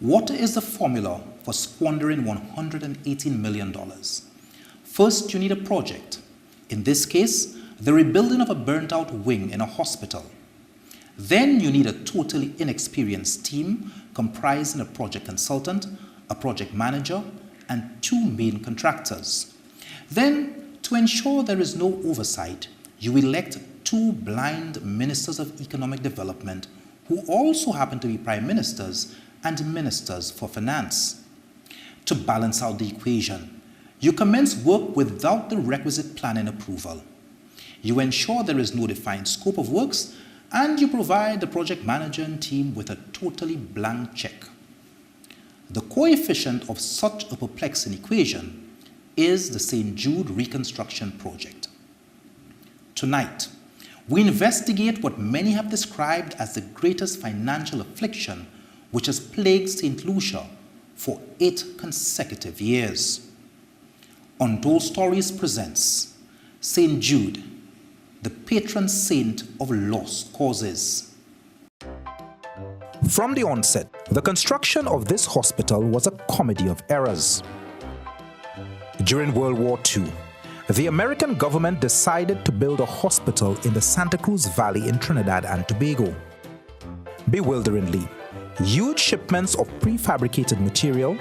What is the formula for squandering $118 million? First, you need a project. In this case, the rebuilding of a burnt-out wing in a hospital. Then you need a totally inexperienced team comprising a project consultant, a project manager, and 2 main contractors. Then, to ensure there is no oversight, you elect 2 blind ministers of economic development who also happen to be prime ministers and ministers for finance. To balance out the equation, you commence work without the requisite planning approval. You ensure there is no defined scope of works, and you provide the project manager and team with a totally blank check. The coefficient of such a perplexing equation is the St. Jude reconstruction project. Tonight, we investigate what many have described as the greatest financial affliction which has plagued St. Lucia for 8 consecutive years. Untold Stories presents St. Jude, the patron saint of lost causes. From the onset, the construction of this hospital was a comedy of errors. During World War II, the American government decided to build a hospital in the Santa Cruz Valley in Trinidad and Tobago. Bewilderingly, huge shipments of prefabricated material,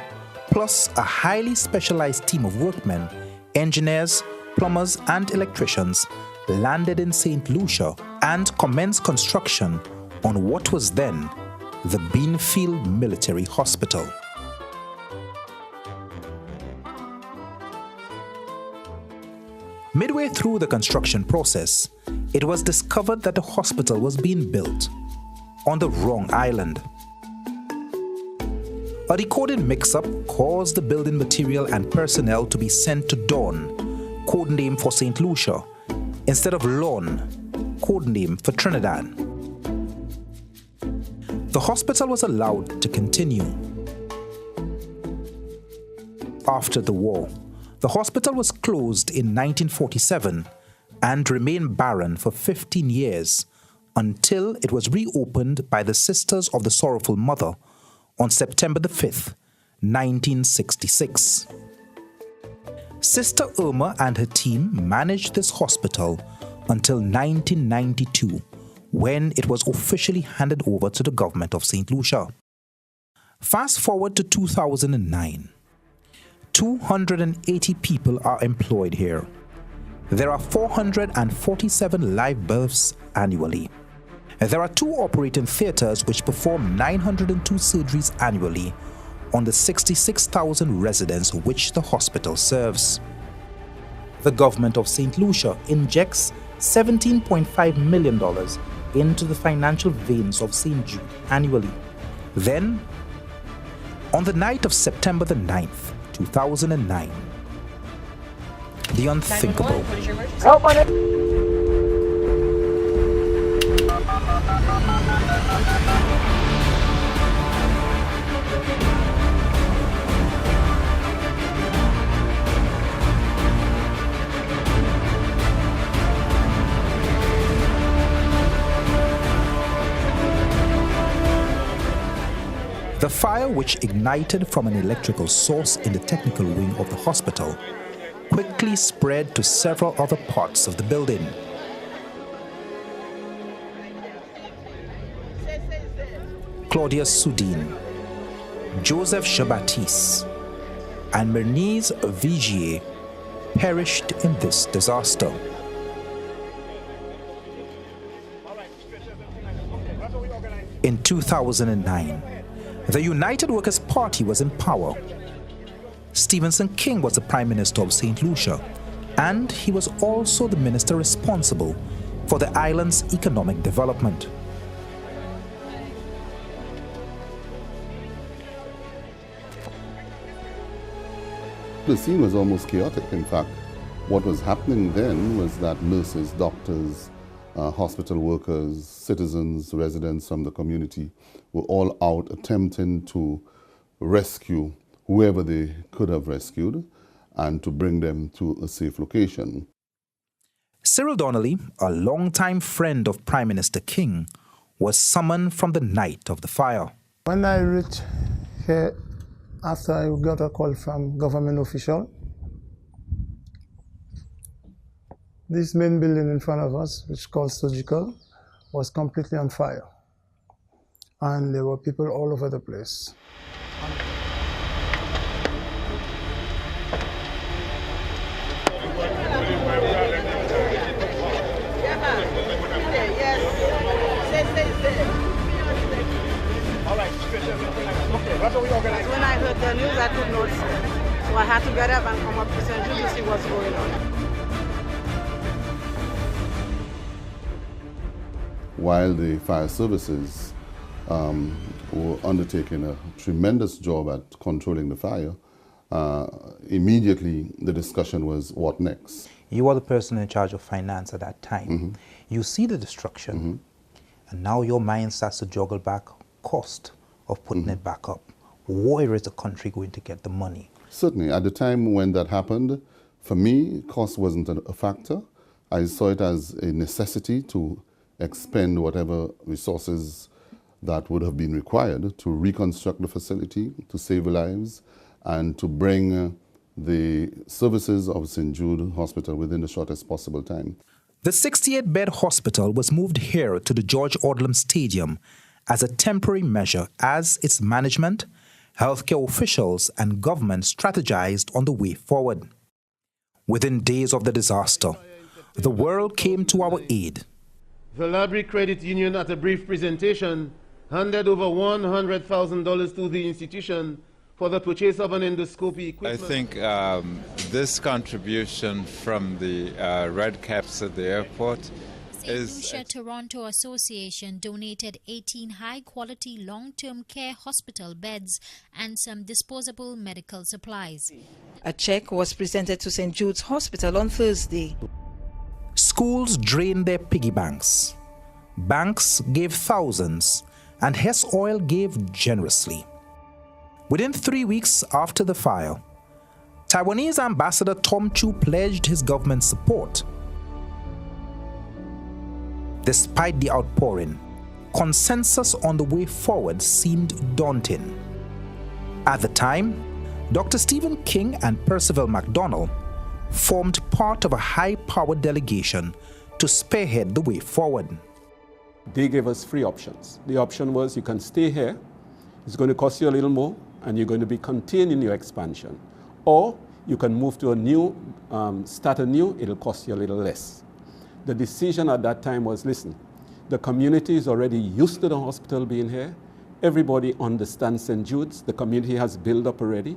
plus a highly specialized team of workmen, engineers, plumbers, and electricians landed in St. Lucia and commenced construction on what was then the Beanfield Military Hospital. Midway through the construction process, it was discovered that the hospital was being built on the wrong island. A decoding mix-up caused the building material and personnel to be sent to Dawn, code name for St. Lucia, instead of Lawn, code name for Trinidad. The hospital was allowed to continue. After the war, the hospital was closed in 1947 and remained barren for 15 years until it was reopened by the Sisters of the Sorrowful Mother on September the 5th, 1966. Sister Irma and her team managed this hospital until 1992, when it was officially handed over to the government of St. Lucia. Fast forward to 2009. 280 people are employed here. There are 447 live births annually. There are 2 operating theaters which perform 902 surgeries annually on the 66,000 residents which the hospital serves. The government of St. Lucia injects $17.5 million into the financial veins of St. Jude annually. Then, on the night of September the 9th, 2009, the unthinkable. Help on it! The fire, which ignited from an electrical source in the technical wing of the hospital, quickly spread to several other parts of the building. Claudia Sudin, Joseph Shabatis, and Bernice Vigier perished in this disaster. In 2009, the United Workers' Party was in power. Stephenson King was the Prime Minister of St. Lucia, and he was also the minister responsible for the island's economic development. The scene was almost chaotic. In fact, what was happening then was that nurses, doctors, hospital workers, citizens, residents from the community were all out attempting to rescue whoever they could have rescued and to bring them to a safe location. Cyril Donnelly, a longtime friend of Prime Minister King, was summoned from the night of the fire. When I reached here after I got a call from government official. This main building in front of us, which is called Surgical, was completely on fire. And there were people all over the place. When I heard the news, I could not sleep. So I had to get up and come up to St. Jude to see what's going on. While the fire services were undertaking a tremendous job at controlling the fire, immediately the discussion was, what next? You are the person in charge of finance at that time. Mm-hmm. You see the destruction, and now your mind starts to juggle back cost of putting it back up. Where is the country going to get the money? Certainly. At the time when that happened, for me, cost wasn't a factor. I saw it as a necessity to expend whatever resources that would have been required to reconstruct the facility, to save lives, and to bring the services of St. Jude Hospital within the shortest possible time. The 68-bed hospital was moved here to the George Odlum Stadium as a temporary measure as its management, healthcare officials and government strategized on the way forward. Within days of the disaster, the world came to our aid. The Library Credit Union, at a brief presentation, handed over $100,000 to the institution for the purchase of an endoscopy equipment. I think this contribution from the Red Caps at the airport is... St. Lucia Toronto Association donated 18 high-quality long-term care hospital beds and some disposable medical supplies. A check was presented to St. Jude's Hospital on Thursday. Schools drained their piggy banks. Banks gave thousands, and Hess Oil gave generously. Within 3 weeks after the fire, Taiwanese Ambassador Tom Chu pledged his government's support. Despite the outpouring, consensus on the way forward seemed daunting. At the time, Dr. Stephen King and Percival MacDonald formed part of a high-powered delegation to spearhead the way forward. They gave us three options. The option was you can stay here, it's going to cost you a little more, and you're going to be contained in your expansion. Or you can move to a new, start anew, it'll cost you a little less. The decision at that time was, listen, the community is already used to the hospital being here. Everybody understands St. Jude's. The community has built up already.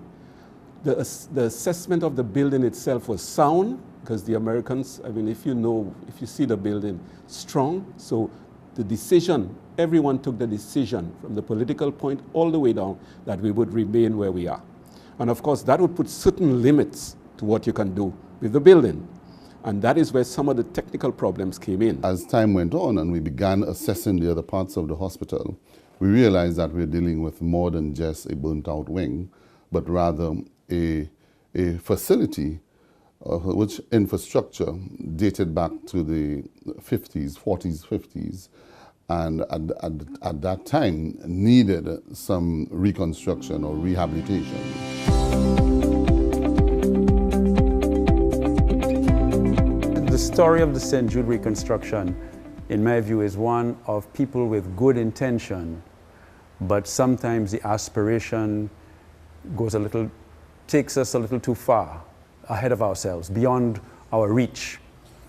The assessment of the building itself was sound, because the Americans, I mean, if you see the building, strong. So the decision, everyone took the decision from the political point all the way down that we would remain where we are. And of course, that would put certain limits to what you can do with the building. And that is where some of the technical problems came in. As time went on and we began assessing the other parts of the hospital, we realized that we're dealing with more than just a burnt-out wing, but rather a facility which infrastructure dated back to the 50s, 40s, 50s, and at that time needed some reconstruction or rehabilitation. The story of the St. Jude reconstruction, in my view, is one of people with good intention, but sometimes the aspiration takes us a little too far ahead of ourselves, beyond our reach.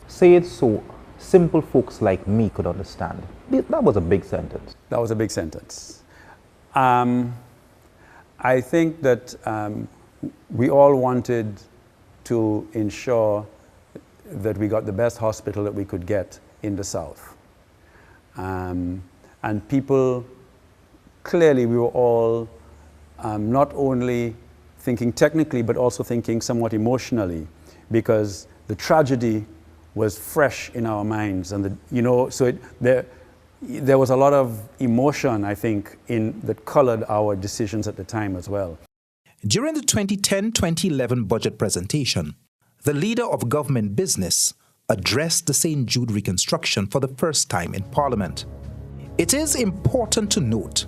Say it so simple folks like me could understand. That was a big sentence. That was a big sentence. I think that we all wanted to ensure that we got the best hospital that we could get in the South. And people, clearly we were all not only thinking technically, but also thinking somewhat emotionally, because the tragedy was fresh in our minds. And there was a lot of emotion, I think, that colored our decisions at the time as well. During the 2010-2011 budget presentation, the leader of government business addressed the St. Jude reconstruction for the first time in Parliament. It is important to note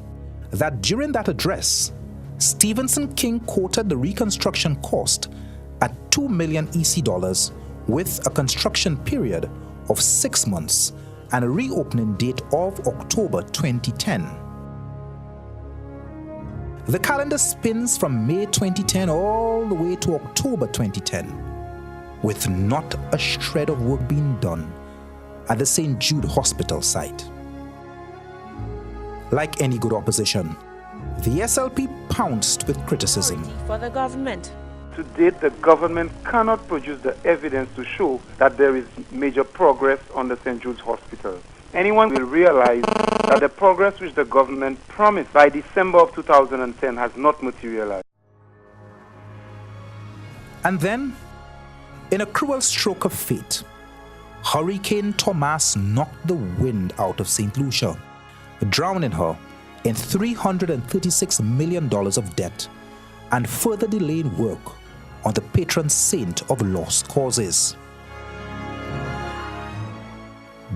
that during that address, Stevenson King quoted the reconstruction cost at $2 million EC dollars with a construction period of 6 months and a reopening date of October 2010. The calendar spins from May 2010 all the way to October 2010, with not a shred of work being done at the St. Jude Hospital site. Like any good opposition, the SLP pounced with criticism. For the government. To date, the government cannot produce the evidence to show that there is major progress on the St. Jude's Hospital. Anyone will realize that the progress which the government promised by December of 2010 has not materialized. And then, in a cruel stroke of fate, Hurricane Thomas knocked the wind out of St. Lucia, drowning her in $336 million of debt and further delaying work on the patron saint of lost causes.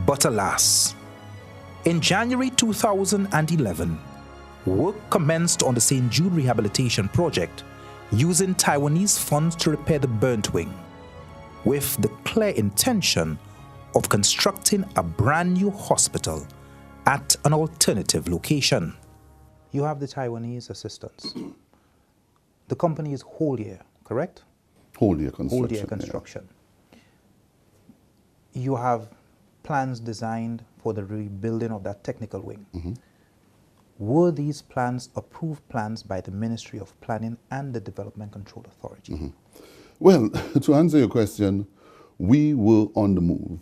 But alas, in January 2011, work commenced on the St. Jude Rehabilitation Project using Taiwanese funds to repair the burnt wing, with the clear intention of constructing a brand new hospital at an alternative location. You have the Taiwanese assistance. The company is Holier, correct? Holier Construction. Holier Construction. Yeah. You have plans designed for the rebuilding of that technical wing. Mm-hmm. Were these plans approved plans by the Ministry of Planning and the Development Control Authority? Mm-hmm. Well, to answer your question, we were on the move.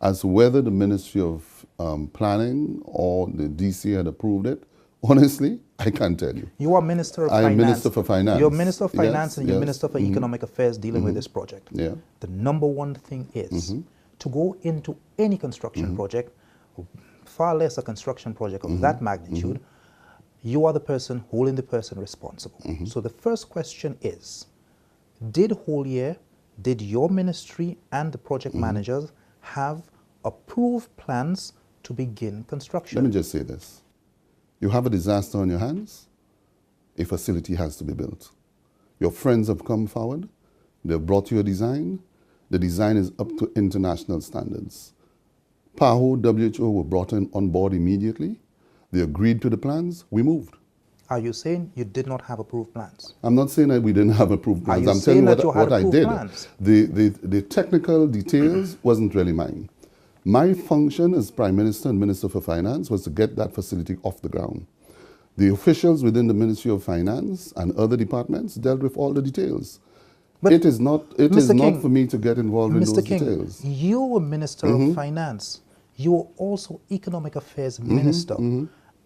As to whether the Ministry of Planning or the DC had approved it, honestly, I can't tell you. You are Minister of Finance. I am Minister for Finance. You're Minister of Finance, yes, and you're yes. Minister for Mm-hmm. Economic Affairs dealing Mm-hmm. with this project. Yeah. The number one thing is Mm-hmm. to go into any construction Mm-hmm. project, far less a construction project of Mm-hmm. that magnitude, you are the person holding the person responsible. Mm-hmm. So the first question is, did Holier, did your ministry and the project managers have approved plans to begin construction? Let me just say this. You have a disaster on your hands, a facility has to be built. Your friends have come forward, they've brought you a design, the design is up to international standards. PAHO, WHO were brought on board immediately, they agreed to the plans, we moved. Are you saying you did not have approved plans? I'm not saying that we didn't have approved plans. I'm telling you what I did. Plans? The technical details wasn't really mine. My function as Prime Minister and Minister for Finance was to get that facility off the ground. The officials within the Ministry of Finance and other departments dealt with all the details. But it is not for me to get involved in those details. You were Minister of Finance. You were also Economic Affairs Minister.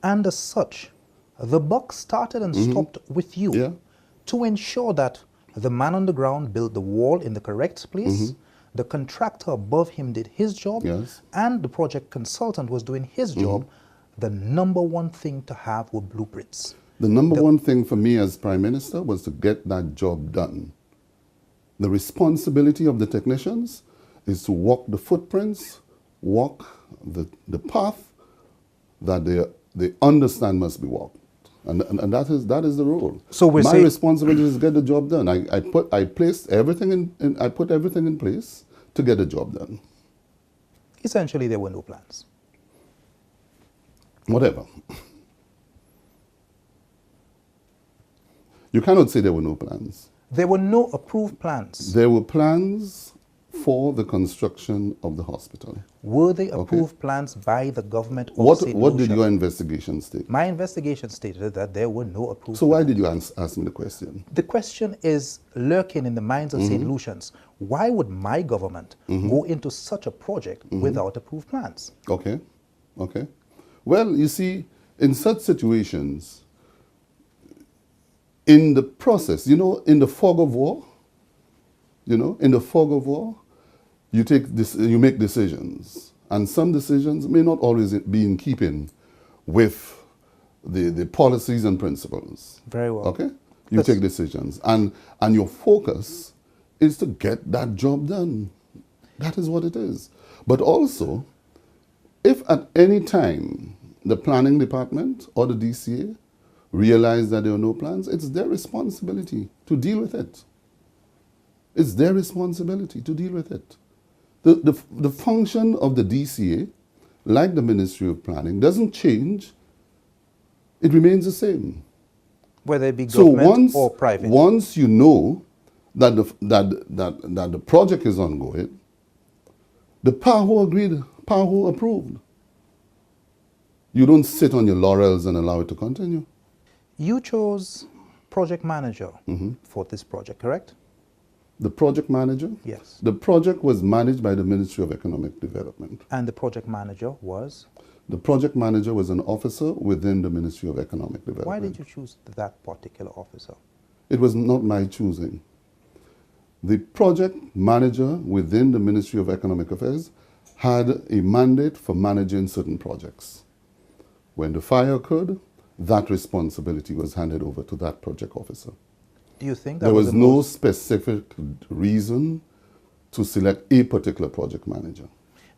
And as such, the buck started and stopped with you to ensure that the man on the ground built the wall in the correct place, the contractor above him did his job, and the project consultant was doing his job. The number one thing to have were blueprints. The number one thing for me as Prime Minister was to get that job done. The responsibility of the technicians is to walk the footprints, walk the path that they understand must be walked. And that is the role. So my responsibility is to get the job done. I put everything in place to get the job done. Essentially, there were no plans. Whatever. You cannot say there were no plans. There were no approved plans. There were plans for the construction of the hospital. Were they approved plans by the government of St. What Lucia? did your investigation state? My investigation stated that there were no approved So why did you ask me the question? The question is lurking in the minds of St. Lucians. Why would my government go into such a project without approved plans? Okay. Well, you see, in such situations, in the process, in the fog of war, you make decisions, and some decisions may not always be in keeping with the policies and principles. Very well. Okay? You take decisions, and your focus is to get that job done. That is what it is. But also, if at any time the planning department or the DCA realize that there are no plans, it's their responsibility to deal with it. It's their responsibility to deal with it. The function of the DCA, like the Ministry of Planning, doesn't change. It remains the same. Whether it be government or private. Once you know that the project is ongoing, the PAHO agreed, PAHO approved. You don't sit on your laurels and allow it to continue. You chose project manager for this project, correct? The project manager? Yes. The project was managed by the Ministry of Economic Development. And the project manager was? The project manager was an officer within the Ministry of Economic Development. Why did you choose that particular officer? It was not my choosing. The project manager within the Ministry of Economic Affairs had a mandate for managing certain projects. When the fire occurred, that responsibility was handed over to that project officer. Do you think that there was no specific reason to select a particular project manager?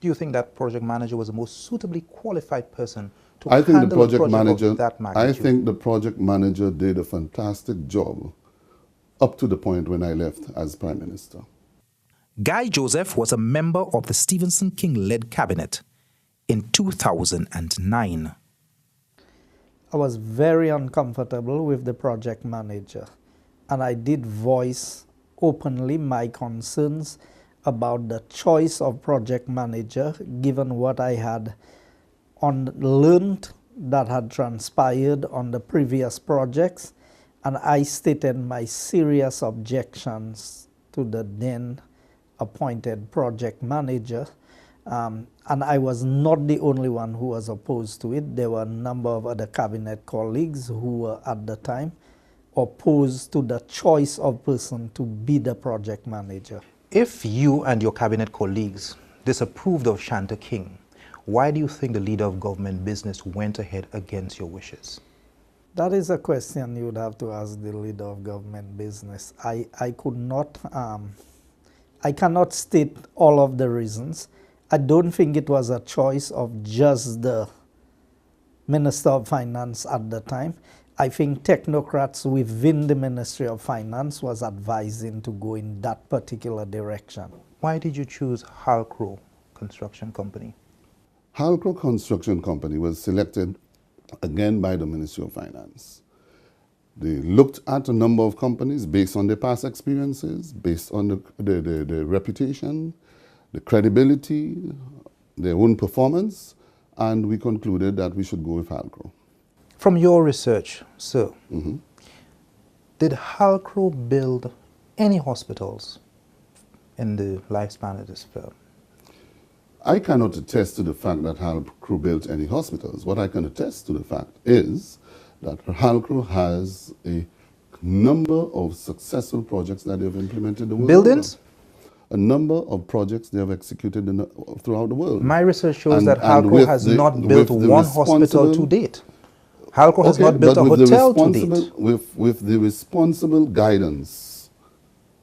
Do you think that project manager was the most suitably qualified person to handle the project of that magnitude? I think the project manager did a fantastic job up to the point when I left as Prime Minister. Guy Joseph was a member of the Stephenson King-led cabinet in 2009. I was very uncomfortable with the project manager, and I did voice openly my concerns about the choice of project manager given what I had learned that had transpired on the previous projects, and I stated my serious objections to the then appointed project manager. And I was not the only one who was opposed to it. There were a number of other cabinet colleagues who were at the time opposed to the choice of person to be the project manager. If you and your cabinet colleagues disapproved of Shanta King, why do you think the leader of government business went ahead against your wishes? That is a question you would have to ask the leader of government business. I cannot state all of the reasons. I don't think it was a choice of just the Minister of Finance at the time. I think technocrats within the Ministry of Finance was advising to go in that particular direction. Why did you choose Halcro Construction Company? Halcro Construction Company was selected again by the Ministry of Finance. They looked at a number of companies based on their past experiences, based on the reputation, the credibility, their own performance, and we concluded that we should go with Halcro. From your research, sir, did Halcro build any hospitals in the lifespan of this firm? I cannot attest to the fact that Halcro built any hospitals. What I can attest to the fact is that Halcro has a number of successful projects that they've implemented the world Buildings? over. A number of projects they have executed throughout the world. My research shows that Halcro has not built one hospital to date. Halcro has not built a hotel to date. With the responsible guidance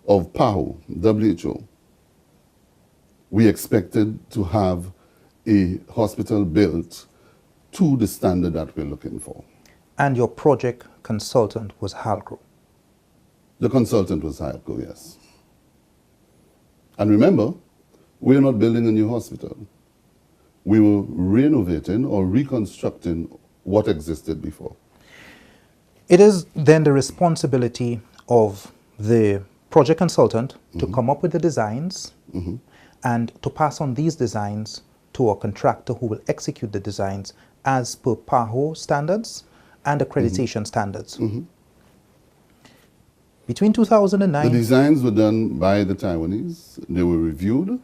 of PAHO, WHO, we expected to have a hospital built to the standard that we're looking for. And your project consultant was Halcro? The consultant was Halcro, yes. And remember, we're not building a new hospital. We were renovating or reconstructing what existed before. It is then the responsibility of the project consultant to come up with the designs and to pass on these designs to a contractor who will execute the designs as per PAHO standards and accreditation standards. Between 2009... The designs were done by the Taiwanese. They were reviewed,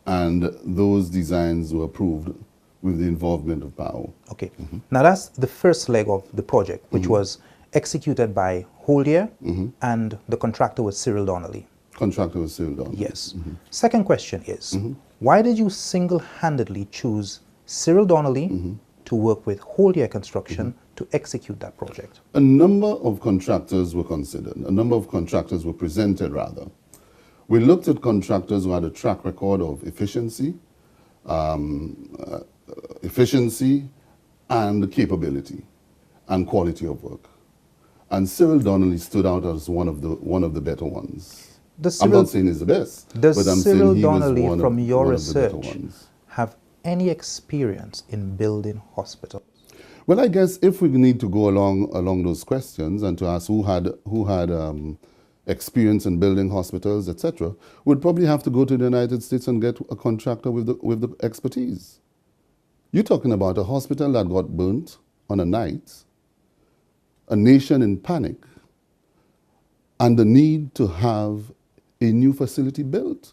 and those designs were approved with the involvement of PAHO. Okay. Now that's the first leg of the project, which was executed by Holdier, and the contractor was Cyril Donnelly. Contractor was Cyril Donnelly. Yes. Second question is, why did you single-handedly choose Cyril Donnelly to work with Holdier Construction to execute that project? A number of contractors were considered. A number of contractors were presented, rather. We looked at contractors who had a track record of efficiency and capability. and quality of work. And Cyril Donnelly stood out as one of the better ones. I'm not saying he's the best, but I'm saying he was from your one of the better research, ones. have any experience in building hospitals? Well, I guess if we need to go along those questions and to ask who had experience in building hospitals, etc., we'd probably have to go to the United States and get a contractor with the expertise. You're talking about a hospital that got burnt on a night, a nation in panic, and the need to have a new facility built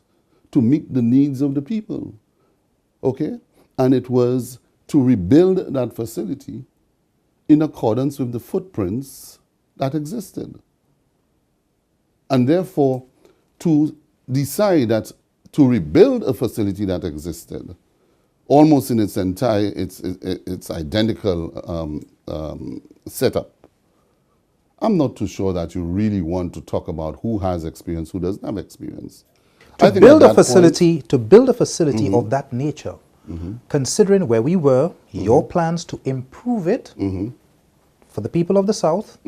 to meet the needs of the people. Okay? And it was to rebuild that facility in accordance with the footprints that existed. And therefore, to decide that to rebuild a facility that existed, almost in its entire, its identical setup, I'm not too sure that you really want to talk about who has experience, who doesn't have experience. To build a facility of that nature, considering where we were, your plans to improve it for the people of the South,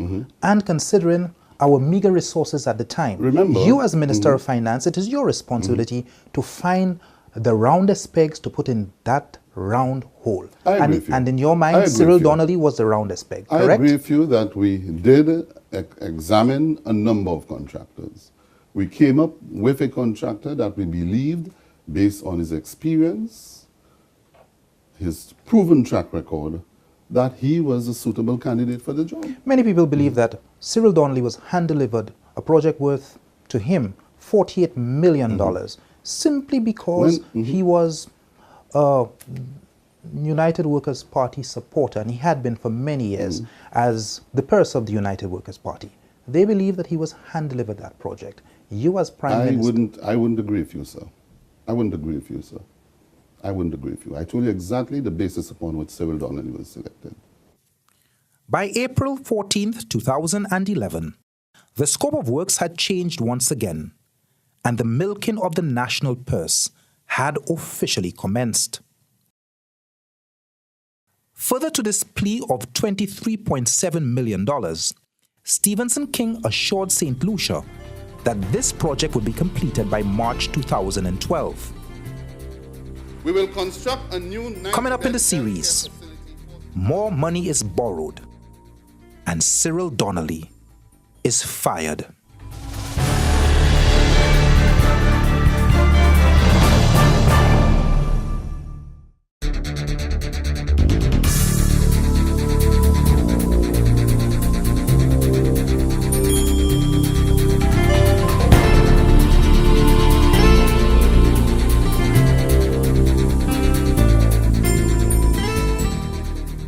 and considering our meager resources at the time. Remember, you as Minister of Finance, it is your responsibility to find the roundest pegs to put in that round hole. And in your mind, Cyril Donnelly was the roundest peg, correct? I agree with you that we did examine a number of contractors. We came up with a contractor that we believed, based on his experience, his proven track record, that he was a suitable candidate for the job. Many people believe that Cyril Donnelly was hand-delivered a project worth, to him, $48 million, simply because he was a United Workers' Party supporter, and he had been for many years as the purse of the United Workers' Party. They believe that he was hand-delivered that project. You as Prime Minister... I wouldn't agree with you, sir. I wouldn't agree with you, sir. I wouldn't agree with you. I told you exactly the basis upon which Cyril Donnelly was selected. By April 14th, 2011, the scope of works had changed once again, and the milking of the national purse had officially commenced. Further to this plea of $23.7 million, Stevenson King assured St. Lucia that this project would be completed by March 2012. We will construct a new... Coming up in the series, more money is borrowed, and Cyril Donnelly is fired.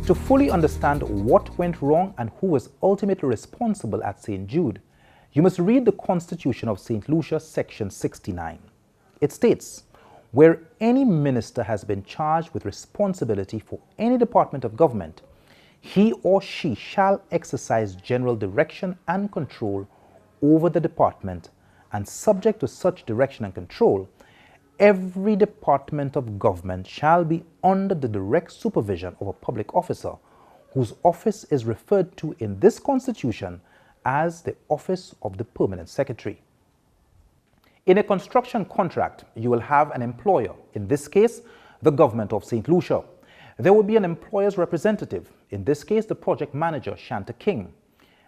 To fully understand what went wrong and who was ultimately responsible at St. Jude, you must read the Constitution of St. Lucia, Section 69. It states, where any minister has been charged with responsibility for any department of government, he or she shall exercise general direction and control over the department, and subject to such direction and control, every department of government shall be under the direct supervision of a public officer, whose office is referred to in this Constitution as the office of the Permanent Secretary. In a construction contract, you will have an employer, in this case, the government of St. Lucia. There will be an employer's representative, in this case, the project manager, Shanta King.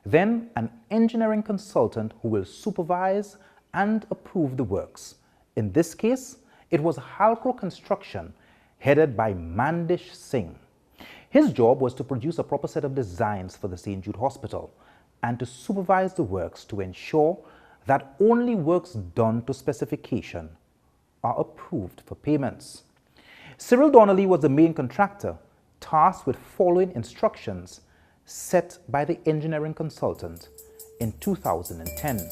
Then, an engineering consultant who will supervise and approve the works. In this case, it was Halcro Construction, headed by Mandish Singh. His job was to produce a proper set of designs for the St. Jude Hospital and to supervise the works to ensure that only works done to specification are approved for payments. Cyril Donnelly was the main contractor, tasked with following instructions set by the engineering consultant in 2010.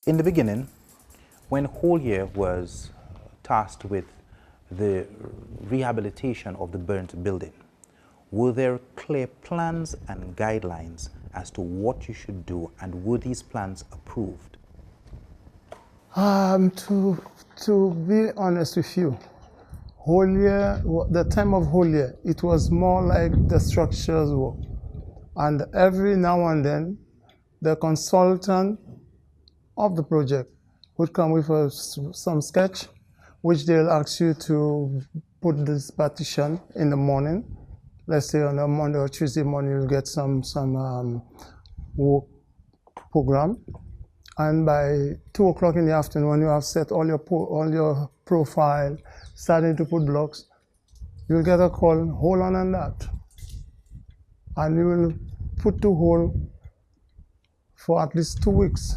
In the beginning, when Holyer was tasked with the rehabilitation of the burnt building, were there clear plans and guidelines as to what you should do, and were these plans approved? To be honest with you, whole year, the time of whole year, it was more like the structures work. And every now and then, the consultant of the project would come with some sketch, which they'll ask you to put this partition in the morning. Let's say on a Monday or Tuesday morning, you'll get some work program. And by 2 o'clock in the afternoon, when you have set all your profile, starting to put blocks, you'll get a call, hold on that. And you will put to hold for at least 2 weeks.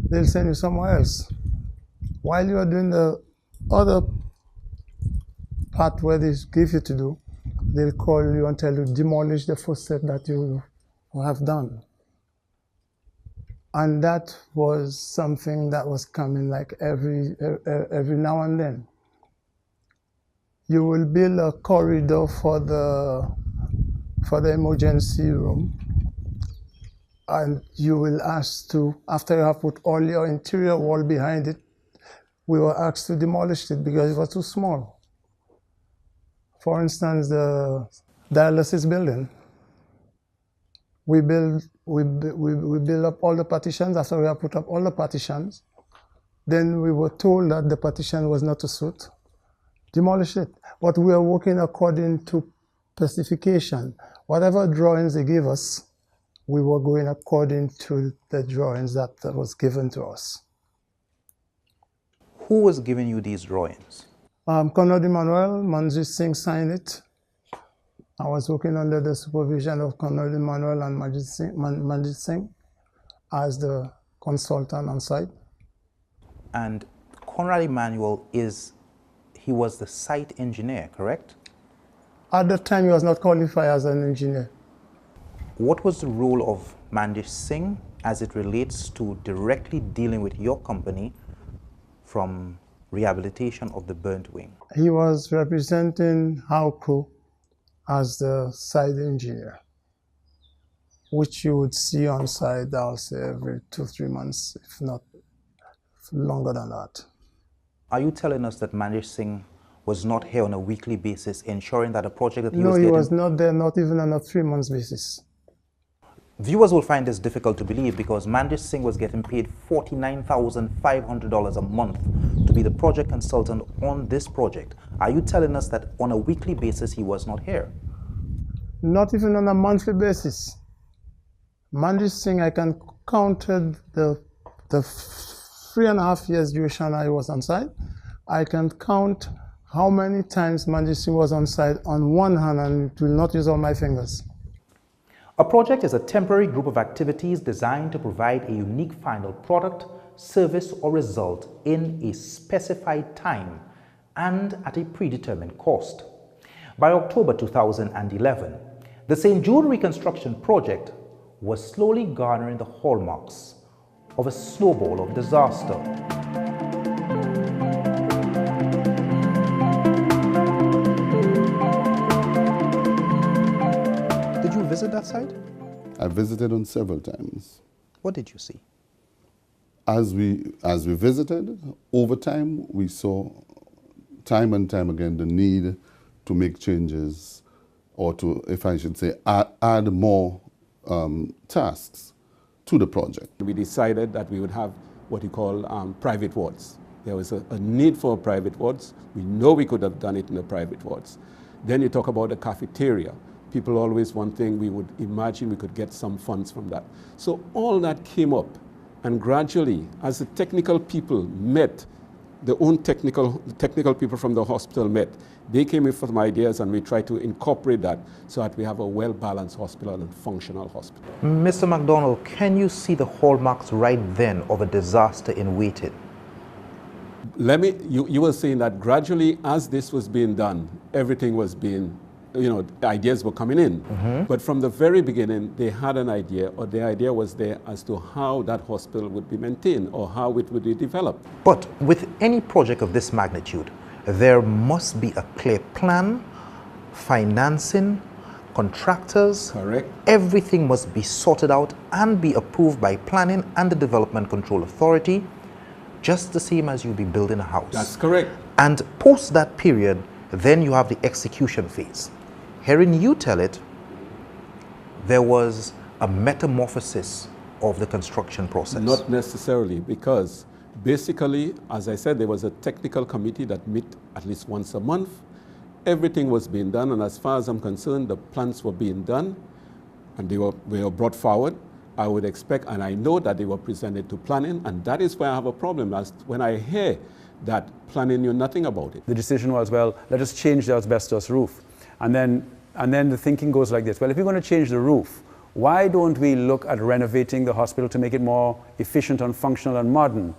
They'll send you somewhere else. While you are doing the other part where they give you to do, they'll call you and tell you demolish the first set that you have done. And that was something that was coming like every now and then. You will build a corridor for the emergency room, and you will ask to, after you have put all your interior wall behind it, we were asked to demolish it because it was too small. For instance, the dialysis building. We build up all the partitions. After we have put up all the partitions, then we were told that the partition was not to suit. Demolish it. But we are working according to specification. Whatever drawings they gave us, we were going according to the drawings that was given to us. Who was giving you these drawings? Colonel Emmanuel, Manjit Singh signed it. I was working under the supervision of Colonel Emmanuel and Manjit Singh as the consultant on site. And Conrad Emmanuel he was the site engineer, correct? At the time, he was not qualified as an engineer. What was the role of Manjit Singh as it relates to directly dealing with your company from rehabilitation of the burnt wing? He was representing HALCO as the site engineer, which you would see on site, I'll say, every 2-3 months, if not longer than that. Are you telling us that Manjit Singh was not here on a weekly basis, ensuring that the project that he was getting... No, he was not there, not even on a 3-month basis. Viewers will find this difficult to believe because Manjit Singh was getting paid $49,500 a month to be the project consultant on this project. Are you telling us that on a weekly basis he was not here? Not even on a monthly basis. Manjit Singh, I can counted the 3.5 years duration I was on site. I can count how many times Manjit Singh was on site on one hand, and it will not use all my fingers. A project is a temporary group of activities designed to provide a unique final product, service, or result in a specified time and at a predetermined cost. By October 2011, the St. Jude reconstruction project was slowly garnering the hallmarks of a snowball of disaster. Did you visit that site? I visited on several times. What did you see? As we visited, over time, we saw time and time again the need to make changes, or to, if I should say, add more tasks to the project. We decided that we would have what you call private wards. There was a need for private wards. We know we could have done it in the private wards. Then you talk about the cafeteria. People always one thing, we would imagine we could get some funds from that. So all that came up, and gradually, as the technical people met, the own technical people from the hospital met, they came with some ideas, and we tried to incorporate that so that we have a well-balanced hospital and functional hospital. Mr. McDonald, can you see the hallmarks right then of a disaster in waiting? You were saying that gradually, as this was being done, everything was being, ideas were coming in. Mm-hmm. But from the very beginning, they had an idea, or the idea was there as to how that hospital would be maintained or how it would be developed. But with any project of this magnitude, there must be a clear plan, financing, contractors. Correct. Everything must be sorted out and be approved by planning and the Development Control Authority just the same as you'll be building a house. That's correct. And post that period, then you have the execution phase. Hearing you tell it, there was a metamorphosis of the construction process. Not necessarily, because basically, as I said, there was a technical committee that met at least once a month. Everything was being done, and as far as I'm concerned, the plans were being done, and they were brought forward. I would expect, and I know that they were presented to planning, and that is where I have a problem, as when I hear that planning knew nothing about it. The decision was, well, let us change the asbestos roof. And then the thinking goes like this: well, if you're going to change the roof, why don't we look at renovating the hospital to make it more efficient and functional and modern?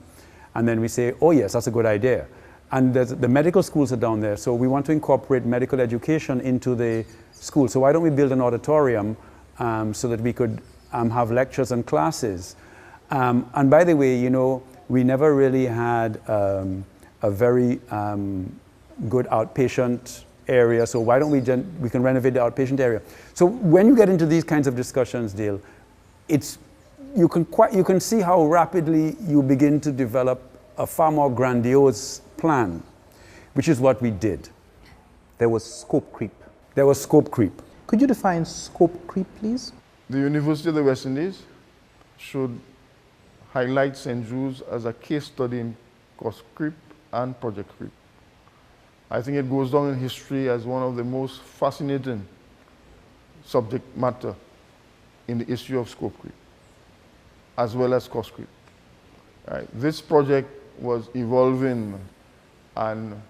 And then we say, oh yes, that's a good idea. And the medical schools are down there, so we want to incorporate medical education into the school. So why don't we build an auditorium so that we could have lectures and classes? And by the way, you know, we never really had a very good outpatient area, so why don't we can renovate the outpatient area? So when you get into these kinds of discussions, Dale, you can see how rapidly you begin to develop a far more grandiose plan, which is what we did. There was scope creep. There was scope creep. Could you define scope creep, please? The University of the West Indies should highlight St. Jude's as a case study in cost creep and project creep. I think it goes down in history as one of the most fascinating subject matter in the issue of scope creep, as well as cost creep. Right. This project was evolving and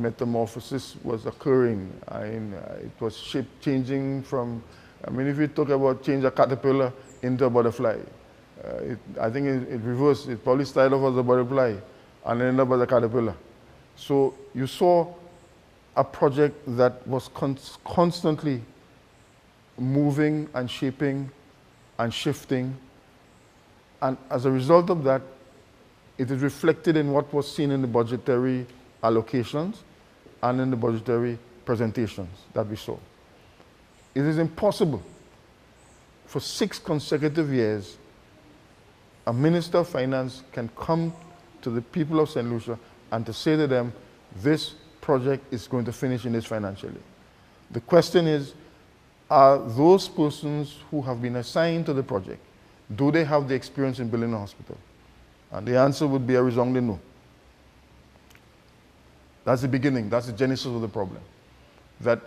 metamorphosis was occurring. It was shape changing from, I mean, if you talk about change a caterpillar into a butterfly, I think it reversed. It probably started off as a butterfly and ended up as a caterpillar. So you saw a project that was constantly moving and shaping and shifting. And as a result of that, it is reflected in what was seen in the budgetary allocations and in the budgetary presentations that we saw. It is impossible for 6 consecutive years a Minister of Finance can come to the people of St. Lucia and to say to them, this project is going to finish in this financial year. The question is, are those persons who have been assigned to the project, do they have the experience in building a hospital? And the answer would be a resounding no. That's the beginning, that's the genesis of the problem. That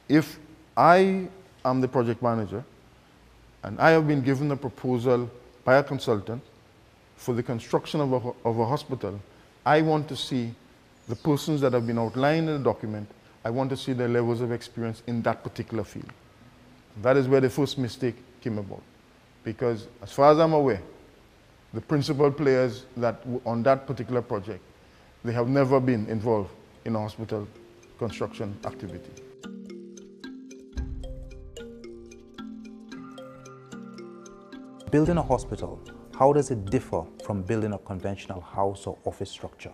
if I am the project manager and I have been given a proposal by a consultant for the construction of a hospital, I want to see the persons that have been outlined in the document, I want to see their levels of experience in that particular field. That is where the first mistake came about. Because as far as I'm aware, the principal players that on that particular project, they have never been involved in a hospital construction activity. Building a hospital, how does it differ from building a conventional house or office structure?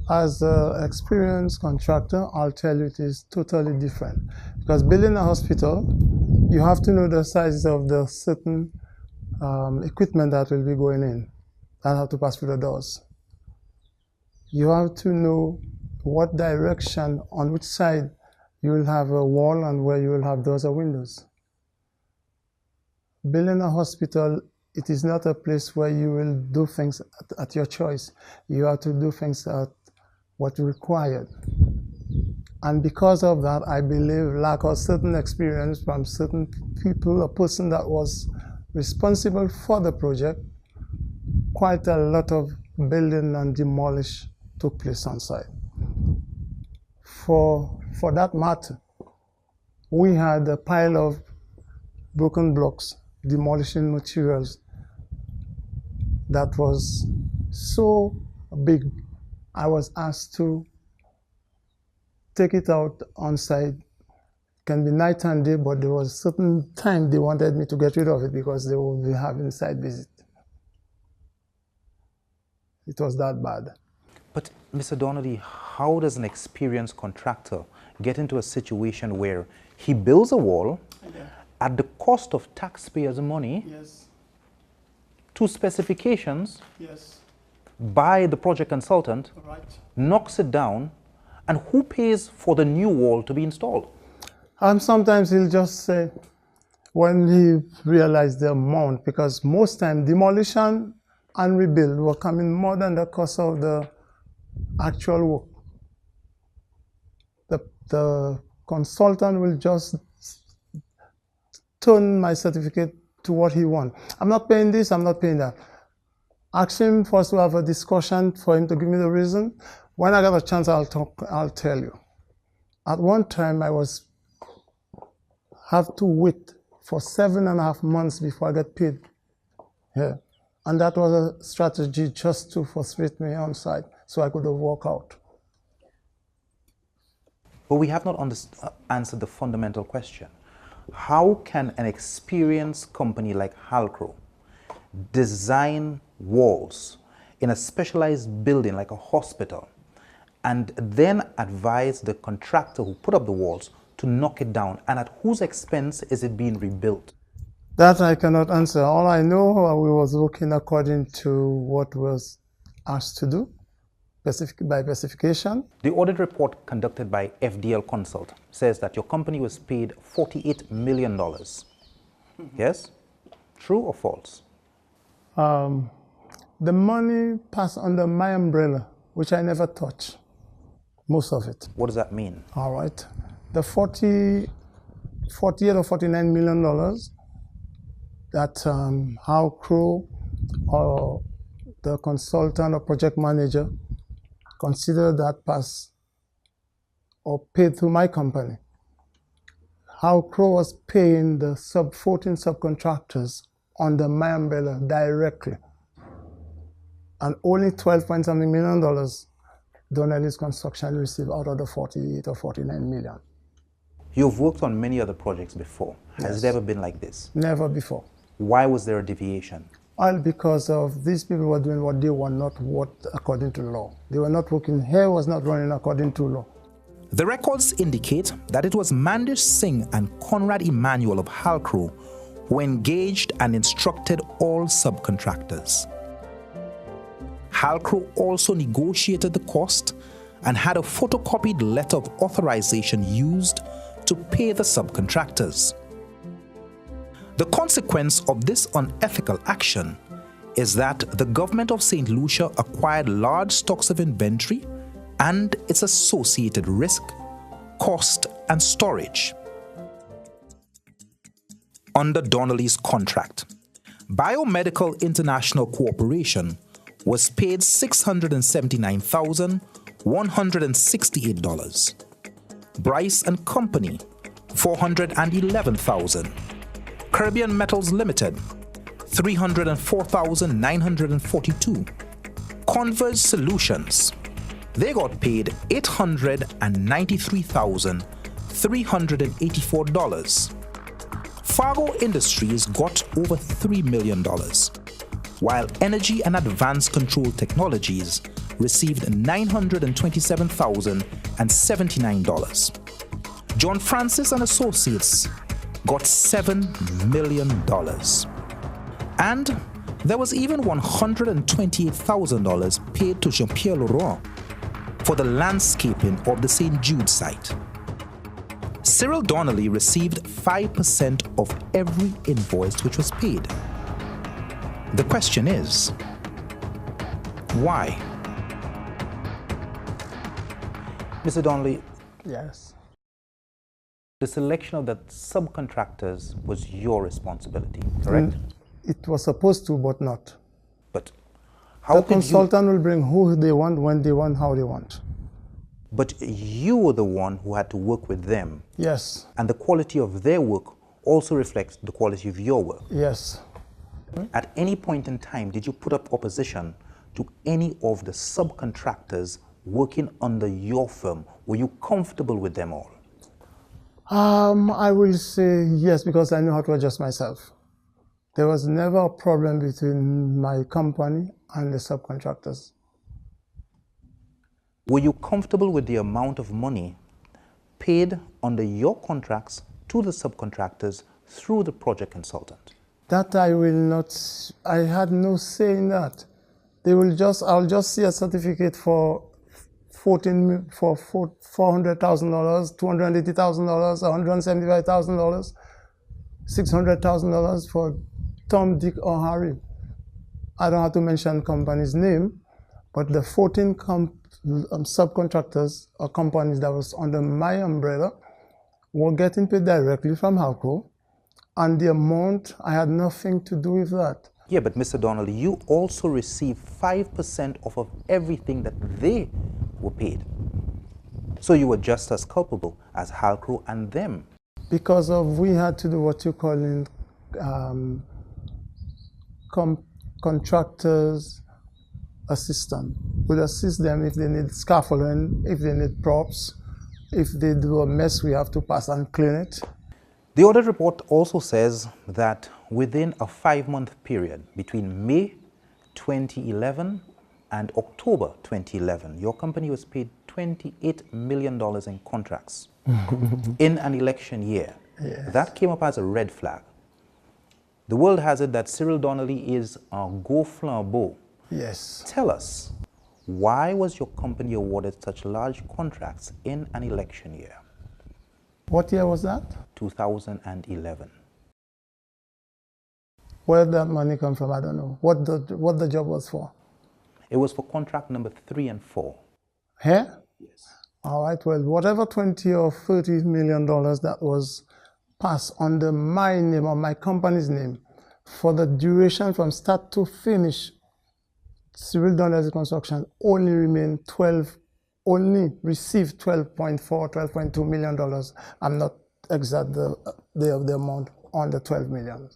As an experienced contractor, I'll tell you it is totally different. Because building a hospital, you have to know the size of the certain equipment that will be going in and have to pass through the doors. You have to know what direction, on which side you will have a wall and where you will have doors or windows. Building a hospital, it is not a place where you will do things at your choice. You have to do things at what's required. And because of that, I believe lack of certain experience from certain people, a person that was responsible for the project, quite a lot of building and demolish took place on site. For that matter, we had a pile of broken blocks, demolishing materials that was so big, I was asked to take it out on site. It can be night and day, but there was a certain time they wanted me to get rid of it because they would be having site visit. It was that bad. But Mr. Donnelly, how does an experienced contractor get into a situation where he builds a wall at the cost of taxpayers' money, yes, to specifications Yes. by the project consultant, Right. knocks it down, and who pays for the new wall to be installed? Sometimes he'll just say, when he realized the amount, because most time demolition and rebuild were coming more than the cost of the actual work. The consultant will just turn my certificate to what he wants. I'm not paying this, I'm not paying that. Ask him for us to have a discussion for him to give me the reason. When I get a chance, I'll tell you. At one time, I have to wait for 7.5 months before I get paid. Yeah. And that was a strategy just to frustrate me on site so I could walk out. But we have not answered the fundamental question. How can an experienced company like Halcro design walls in a specialized building like a hospital and then advise the contractor who put up the walls to knock it down? And at whose expense is it being rebuilt? That I cannot answer. All I know, we was working according to what was asked to do, by specification. The audit report conducted by FDL Consult says that your company was paid $48 million. Yes? True or false? The money passed under my umbrella, which I never touch, most of it. What does that mean? All right. The $48 or $49 million that Halcro or the consultant or project manager consider that pass or paid through my company. Halcro was paying the 14 subcontractors under my umbrella directly. And only $12.something million Donnelly's Construction received out of the 48 or 49 million. You've worked on many other projects before. Yes. Has it ever been like this? Never before. Why was there a deviation? All because of these people were doing what they were not according to law. They were not working, hair was not running according to law. The records indicate that it was Mandish Singh and Conrad Emmanuel of Halcro who engaged and instructed all subcontractors. Halcro also negotiated the cost and had a photocopied letter of authorization used to pay the subcontractors. The consequence of this unethical action is that the government of St. Lucia acquired large stocks of inventory and its associated risk, cost, and storage. Under Donnelly's contract, Biomedical International Corporation was paid $679,168. Bryce and Company, $411,000. Caribbean Metals Limited, $304,942. Converge Solutions, they got paid $893,384. Fargo Industries got over $3 million, while Energy and Advanced Control Technologies received $927,079. John Francis and Associates got $7 million. And there was even $128,000 paid to Jean-Pierre Laurent for the landscaping of the St. Jude site. Cyril Donnelly received 5% of every invoice which was paid. The question is, why? Mr. Donnelly. Yes. The selection of the subcontractors was your responsibility, correct? It was supposed to, but not. But how the consultant will bring who they want, when they want, how they want. But you were the one who had to work with them. Yes. And the quality of their work also reflects the quality of your work. Yes. At any point in time, did you put up opposition to any of the subcontractors working under your firm? Were you comfortable with them all? I will say yes, because I know how to adjust myself. There was never a problem between my company and the subcontractors. Were you comfortable with the amount of money paid under your contracts to the subcontractors through the project consultant? That I will not, I had no say in that. They will just, I'll just see a certificate for $400,000, $280,000, $175,000, $600,000 for Tom, Dick, or Harry. I don't have to mention company's name, but the 14 subcontractors or companies that was under my umbrella were getting paid directly from Halco, and the amount, I had nothing to do with that. Yeah, but Mr. Donnelly, you also received 5% off of everything that they were paid. So you were just as culpable as Halco and them. Because of, we had to do what you call in contractors assistant. We'll assist them if they need scaffolding, if they need props. If they do a mess, we have to pass and clean it. The audit report also says that within a 5-month period between May 2011 and October 2011, your company was paid $28 million in contracts in an election year. Yes. That came up as a red flag. The world has it that Cyril Donnelly is a go flambeau. Yes. Tell us, why was your company awarded such large contracts in an election year? What year was that? 2011. Where did that money come from? I don't know. What the job was for? It was for contract number 3 and 4. Here? Yes. All right, well, whatever $20 or $30 million that was passed under my name or my company's name for the duration from start to finish, Cyril Donnelly Construction only received $12.4, $12.2 million. I'm not exact the amount on the 12 million.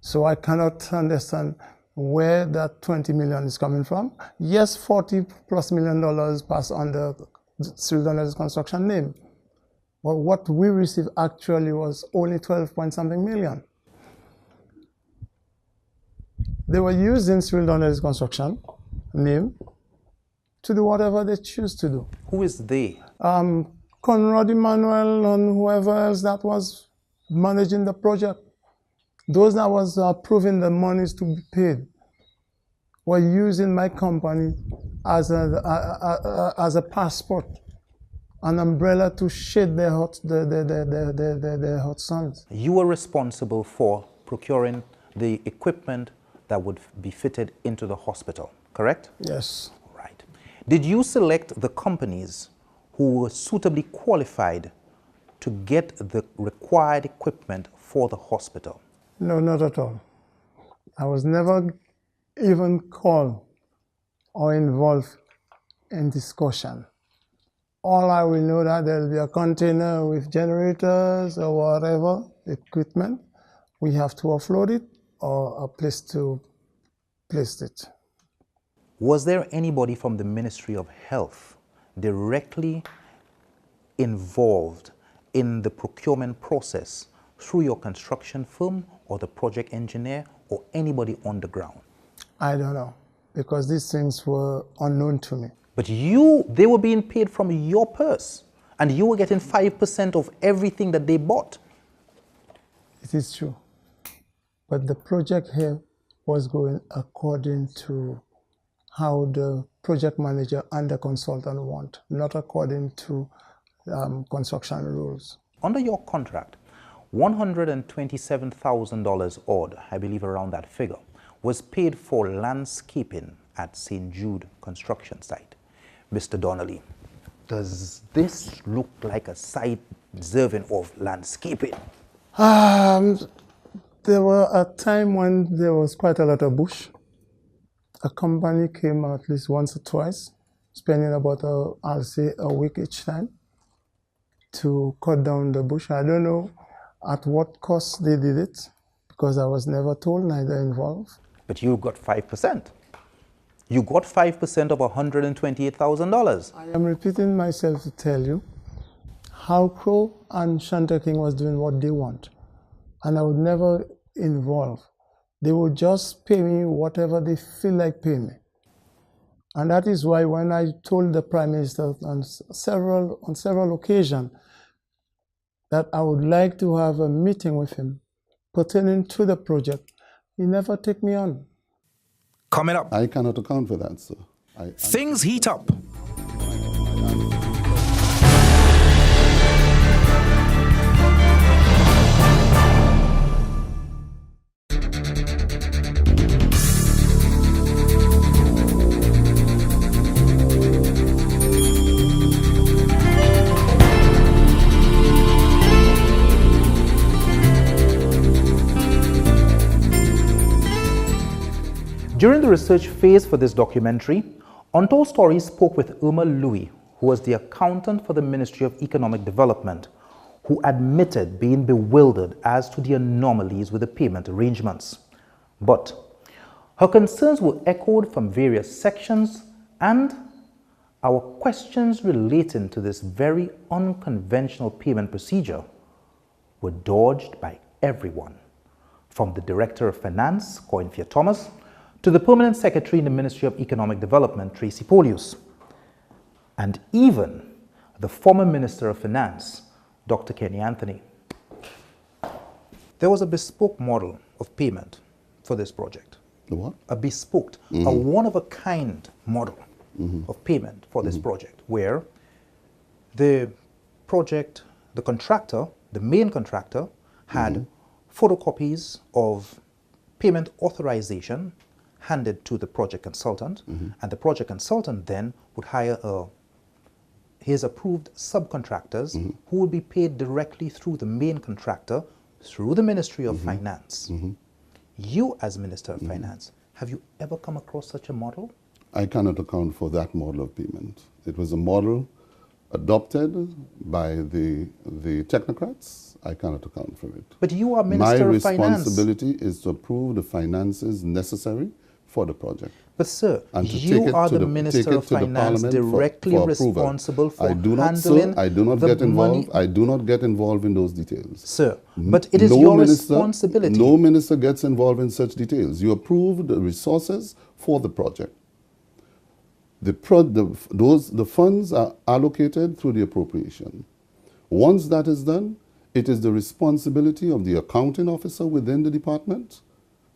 So I cannot understand where that 20 million is coming from. Yes, $40+ million passed under Cyril Donnelly Construction name. But what we received actually was only 12 point something million. They were using Cyril Donnelly Construction name to do whatever they choose to do. Who is they? Conrad Emmanuel and whoever else that was managing the project. Those that was approving the monies to be paid were using my company as a passport, an umbrella to shade their hot suns. You were responsible for procuring the equipment that would be fitted into the hospital, correct? Yes. Right. Did you select the companies who were suitably qualified to get the required equipment for the hospital? No, not at all. I was never even called or involved in discussion. All I will know that there will be a container with generators or whatever equipment. We have to offload it or a place to place it. Was there anybody from the Ministry of Health directly involved in the procurement process through your construction firm or the project engineer or anybody on the ground? I don't know, because these things were unknown to me. But they were being paid from your purse, and you were getting 5% of everything that they bought. It is true. But the project here was going according to how the project manager and the consultant want, not according to construction rules. Under your contract, $127,000 odd, I believe around that figure, was paid for landscaping at St. Jude construction site. Mr. Donnelly, does this look like a site deserving of landscaping? There were a time when there was quite a lot of bush. A company came at least once or twice, spending about, I'll say, a week each time to cut down the bush. I don't know at what cost they did it, because I was never told, neither involved. But you got 5%. You got 5% of $128,000. I am repeating myself to tell you, Halco and Shanta King was doing what they want, and I would never involve. They would just pay me whatever they feel like paying me. And that is why when I told the Prime Minister on several occasions that I would like to have a meeting with him pertaining to the project, He never take me on. Coming up, I cannot account for that, sir. things heat up. During the research phase for this documentary, Untold Stories spoke with Irma Louis, who was the accountant for the Ministry of Economic Development, who admitted being bewildered as to the anomalies with the payment arrangements. But her concerns were echoed from various sections, and our questions relating to this very unconventional payment procedure were dodged by everyone, from the Director of Finance, Coinfia Thomas, to the Permanent Secretary in the Ministry of Economic Development, Tracy Polius, and even the former Minister of Finance, Dr. Kenny Anthony. There was a bespoke model of payment for this project. The what? A bespoke, a one-of-a-kind model of payment for this project, where the project, the contractor, the main contractor, had photocopies of payment authorization handed to the project consultant, and the project consultant then would hire his approved subcontractors who would be paid directly through the main contractor through the Ministry of Finance. You, as Minister of Finance, have you ever come across such a model? I cannot account for that model of payment. It was a model adopted by the technocrats. I cannot account for it. But you are Minister of Finance. My responsibility is to approve the finances necessary for the project. But sir, you are the Minister of Finance, directly responsible for handling I do not the get involved. money. I do not get involved in those details. Sir, but it is your responsibility. No minister gets involved in such details. You approve the resources for the project. The funds are allocated through the appropriation. Once that is done, it is the responsibility of the accounting officer within the department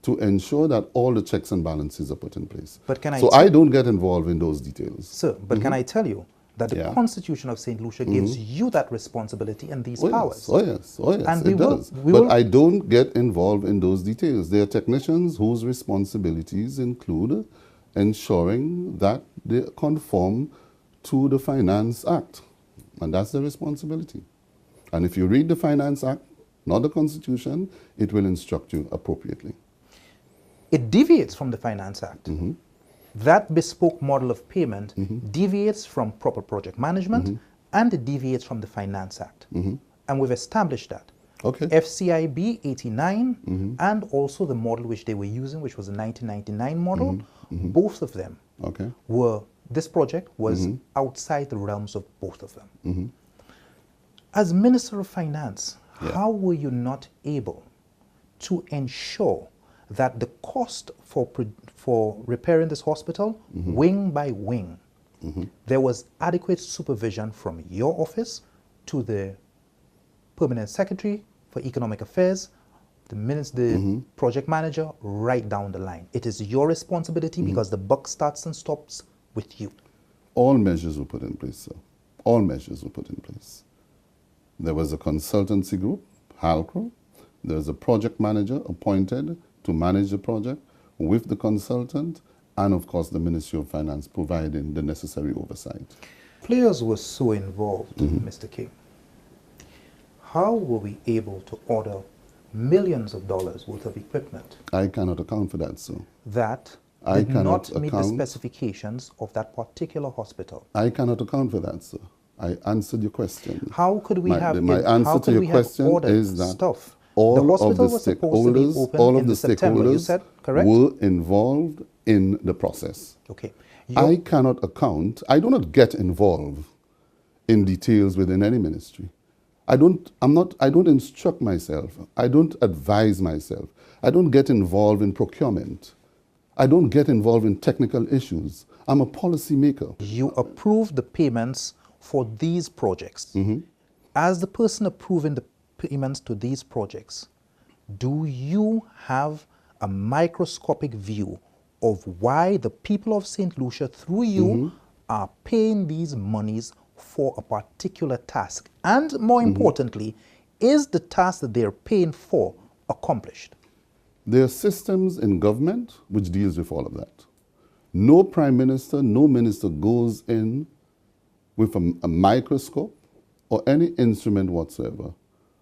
to ensure that all the checks and balances are put in place. But I don't get involved in those details. Sir, but can I tell you that the Constitution of St. Lucia gives you that responsibility and these powers? Oh yes, and it does. But I don't get involved in those details. There are technicians whose responsibilities include ensuring that they conform to the Finance Act. And that's their responsibility. And if you read the Finance Act, not the Constitution, it will instruct you appropriately. It deviates from the Finance Act. That bespoke model of payment deviates from proper project management and it deviates from the Finance Act. And we've established that. Okay. FCIB 89 and also the model which they were using, which was the 1999 model, both of them were, this project was outside the realms of both of them. As Minister of Finance, how were you not able to ensure that the cost for repairing this hospital, wing by wing, there was adequate supervision from your office to the Permanent Secretary for Economic Affairs, the project manager, right down the line? It is your responsibility because the buck starts and stops with you. All measures were put in place, sir. All measures were put in place. There was a consultancy group, HALCRO. There was a project manager appointed to manage the project with the consultant, and of course the Ministry of Finance providing the necessary oversight. Players were so involved, Mr. King. How were we able to order millions of dollars worth of equipment? I cannot account for that, sir. That did not meet the specifications of that particular hospital. I cannot account for that, sir. I answered your question. How could we have my answer to your question is that stuff? all of the stakeholders were involved in the process. Okay. I cannot account, I do not get involved in details within any ministry. I don't instruct myself. I don't advise myself. I don't get involved in procurement. I don't get involved in technical issues. I'm a policy maker. You approve the payments for these projects. As the person approving the payments to these projects, do you have a microscopic view of why the people of St. Lucia, through you, are paying these monies for a particular task? And more importantly, is the task that they're paying for accomplished? There are systems in government which deals with all of that. No prime minister, no minister goes in with a microscope or any instrument whatsoever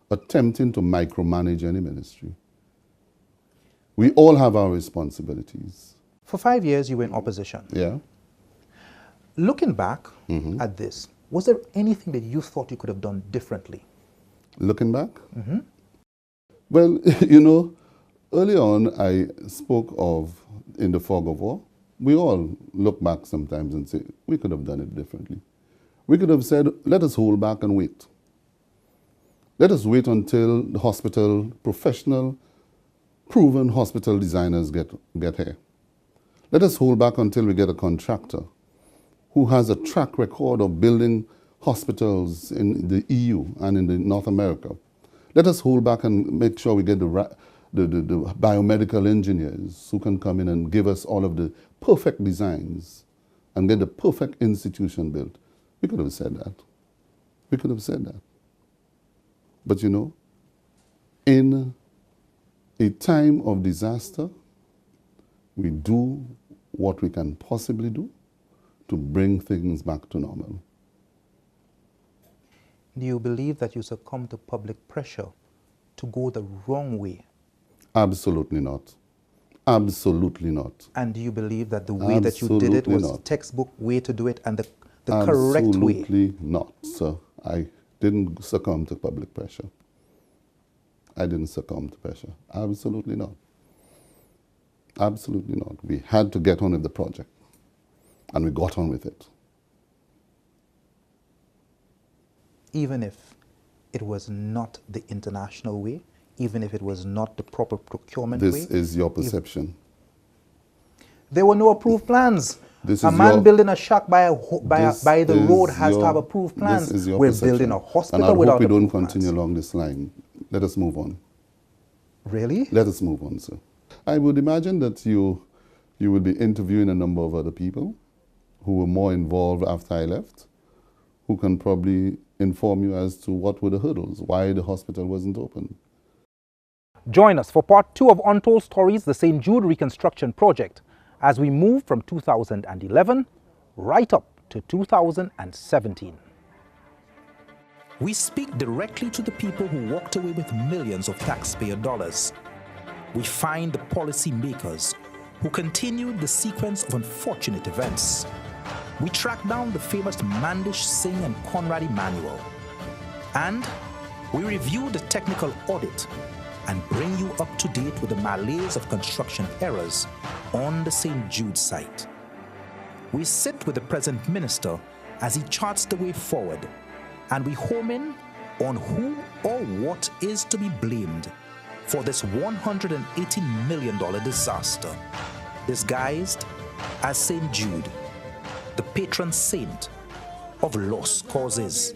attempting to micromanage any ministry. We all have our responsibilities. For 5 years, you were in opposition. Yeah. Looking back at this, was there anything that you thought you could have done differently? Looking back? Well, you know, early on I spoke of in the fog of war. We all look back sometimes and say, we could have done it differently. We could have said, let us hold back and wait. Let us wait until the hospital, professional, proven hospital designers get here. Let us hold back until we get a contractor who has a track record of building hospitals in the EU and in the North America. Let us hold back and make sure we get the biomedical engineers who can come in and give us all of the perfect designs and get the perfect institution built. We could have said that. We could have said that. But you know, in a time of disaster, we do what we can possibly do to bring things back to normal. Do you believe that you succumb to public pressure to go the wrong way? Absolutely not. Absolutely not. And do you believe that the way that you did it was the textbook way to do it and the correct way? Absolutely not, sir. I didn't succumb to public pressure. I didn't succumb to pressure. Absolutely not. Absolutely not. We had to get on with the project, and we got on with it. Even if it was not the international way, even if it was not the proper procurement way? This is your perception. There were no approved plans. A man building a shack by the road has to have approved plans. This is your We're perception. building a hospital and I without hope we don't approved continue plans. along this line. Let us move on. Really? Let us move on, sir. I would imagine that you would be interviewing a number of other people who were more involved after I left, who can probably inform you as to what were the hurdles, why the hospital wasn't open. Join us for part 2 of Untold Stories, the St. Jude Reconstruction Project, as we move from 2011 right up to 2017. We speak directly to the people who walked away with millions of taxpayer dollars. We find the policy makers who continued the sequence of unfortunate events. We track down the famous Mandish Singh and Conrad Emanuel. And we review the technical audit and bring you up to date with the malaise of construction errors on the St. Jude site. We sit with the present minister as he charts the way forward, and we home in on who or what is to be blamed for this $118 million disaster, disguised as St. Jude, the patron saint of lost causes.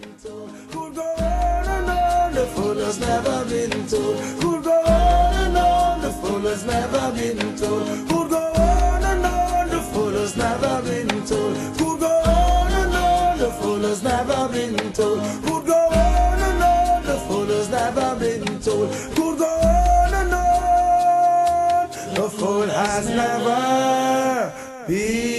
Could go on and on, the fool has never been told. Could go on and on, the fool has never been told. Could go on and on, the fool has never been told. Could go on and on, the fool has never been told. Could go on and on, the fool has never been told. Could go on and on, the fool has never been